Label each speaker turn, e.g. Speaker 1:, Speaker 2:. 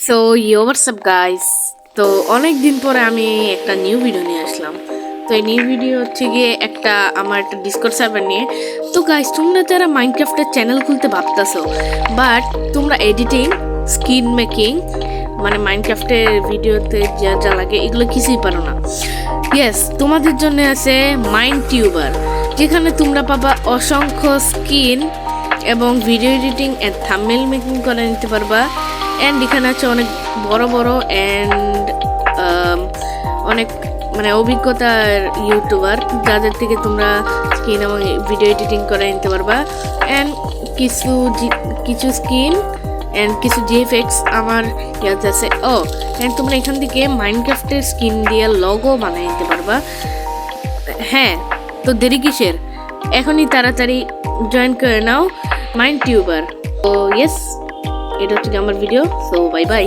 Speaker 1: So WhatsApp guys, তো অনেক দিন পরে আমি একটা নিউ ভিডিও নিয়ে আসলাম। তো এই নিউ ভিডিও হচ্ছে গিয়ে আমার একটা ডিসকর্ড সার্ভার নিয়ে। তো গাইস, তোমরা যারা মাইনক্রাফটের চ্যানেল খুলতে ভাবতেছো, বাট তোমরা এডিটিং, স্ক্রিন মেকিং, মানে মাইনক্রাফটের ভিডিওতে যা যা লাগে এগুলো কিছুই পারো না, ইয়েস, তোমাদের জন্য আছে মাইনটিউবার, যেখানে তোমরা পাবা অসংখ্য স্কিন এবং video editing and thumbnail making করে নিতে পারবা। অ্যান্ড এখানে আছে অনেক বড় বড় অ্যান্ড অনেক মানে অভিজ্ঞতার ইউটিউবার, যাদের থেকে তোমরা স্কিন এবং ভিডিও এডিটিং করে নিতে পারবা। অ্যান্ড কিছু স্কিন অ্যান্ড কিছু জিএফএক্স আমার ইয়াদ আছে। অ্যান্ড তোমরা এখান থেকে মাইনক্রাফটের স্কিন দিয়ে লগো বানিয়ে নিতে পারবা। হ্যাঁ, তো দেরি কিসের, এখনই তাড়াতাড়ি জয়েন করে নাও মাইনটিউবার। তো ইয়েস, এটা হচ্ছে আমার ভিডিও। So bye bye.